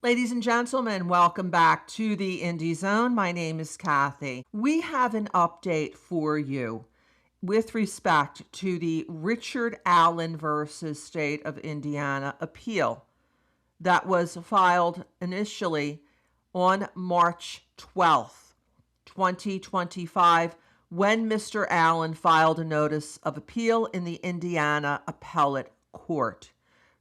Ladies and gentlemen, welcome back to the Indie Zone. My name is Kathy. We have an update for you with respect to the Richard Allen versus State of Indiana appeal that was filed initially on March 12th, 2025, when Mr. Allen filed a notice of appeal in the Indiana Appellate Court.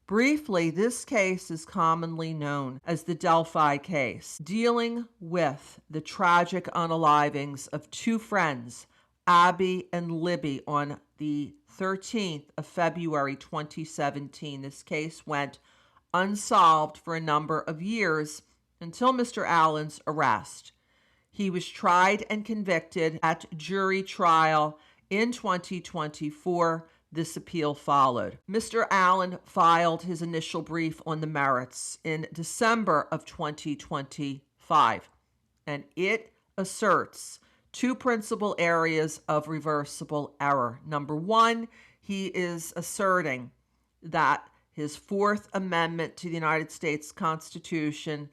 Briefly, this case is commonly known as the DelphI case, dealing with the tragic unalivings of two friends, Abby and Libby, on the 13th of February 2017. This case went unsolved for a number of years until Mr. Allen's arrest. He was tried and convicted at jury trial in 2024. This appeal followed. Mr. Allen filed his initial brief on the merits in December of 2025, and it asserts two principal areas of reversible error. Number one, he is asserting that his Fourth Amendment to the United States Constitution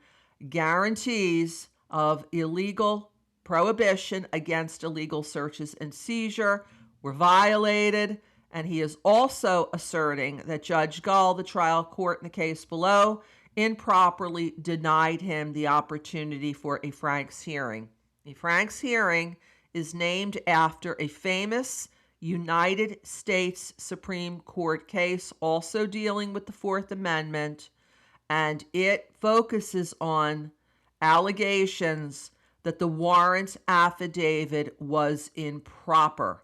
guarantees of illegal prohibition against illegal searches and seizure were violated. And he is also asserting that Judge Gull, the trial court in the case below, improperly denied him the opportunity for a Franks hearing. A Franks hearing is named after a famous United States Supreme Court case also dealing with the Fourth Amendment, and it focuses on allegations that the warrant affidavit was improper.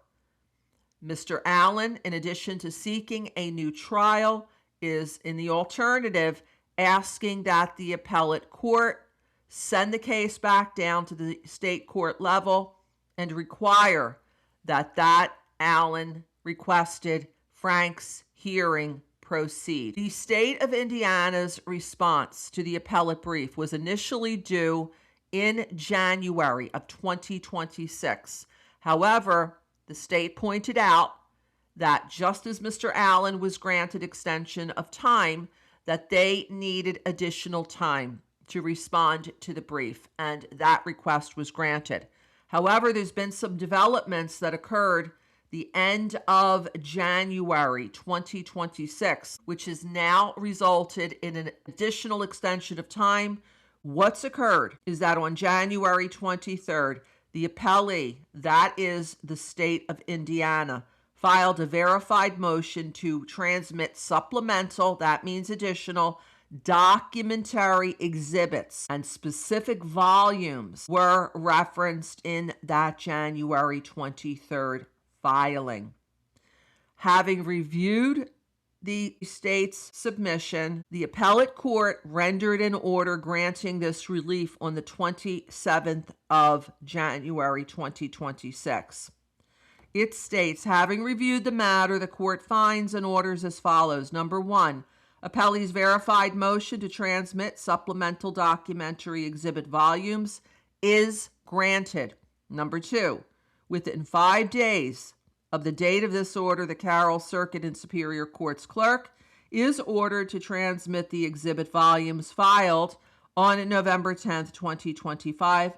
Mr. Allen, in addition to seeking a new trial, is in the alternative asking that the appellate court send the case back down to the state court level and require that Allen requested Franks hearing proceed. The state of Indiana's response to the appellate brief was initially due in January of 2026. However, the state pointed out that just as Mr. Allen was granted extension of time, that they needed additional time to respond to the brief, and that request was granted. However, there's been some developments that occurred the end of January 2026, which has now resulted in an additional extension of time. What's occurred is that on January 23rd, the appellee, that is the state of Indiana, filed a verified motion to transmit supplemental, that means additional, documentary exhibits, and specific volumes were referenced in that January 23rd filing. Having reviewed the state's submission, the appellate court rendered an order granting this relief on the 27th of January 2026. It states, having reviewed the matter, the court finds and orders as follows. Number one, appellee's verified motion to transmit supplemental documentary exhibit volumes is granted. Number two, within 5 days of the date of this order, the Carroll Circuit and Superior Court's clerk is ordered to transmit the exhibit volumes filed on November 10th, 2025.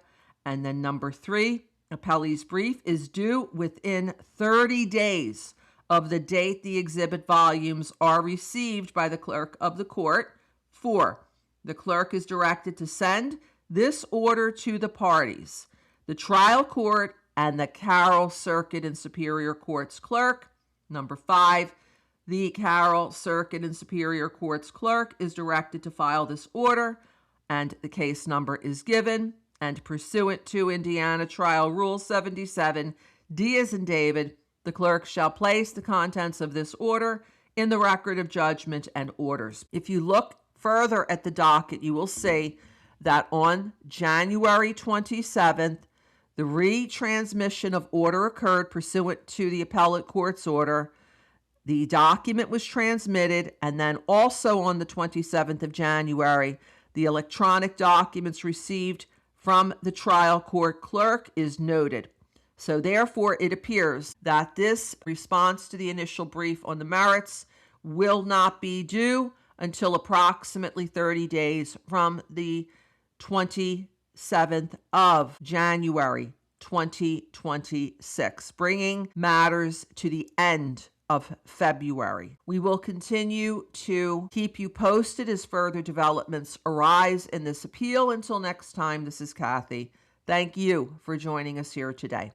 And then number three, appellee's brief is due within 30 days of the date the exhibit volumes are received by the clerk of the court. 4, the clerk is directed to send this order to the parties, the trial court and the Carroll Circuit and Superior Court's clerk. Number 5, the Carroll Circuit and Superior Court's clerk is directed to file this order, and the case number is given. And pursuant to Indiana Trial Rule 77, D as in David, the clerk shall place the contents of this order in the record of judgment and orders. If you look further at the docket, you will see that on January 27th, the retransmission of order occurred pursuant to the appellate court's order. The document was transmitted, and then also on the 27th of January, the electronic documents received from the trial court clerk is noted. So therefore, it appears that this response to the initial brief on the merits will not be due until approximately 30 days from the 27th of January 2026, bringing matters to the end of February. We will continue to keep you posted as further developments arise in this appeal. Until next time, this is Kathy. Thank you for joining us here today.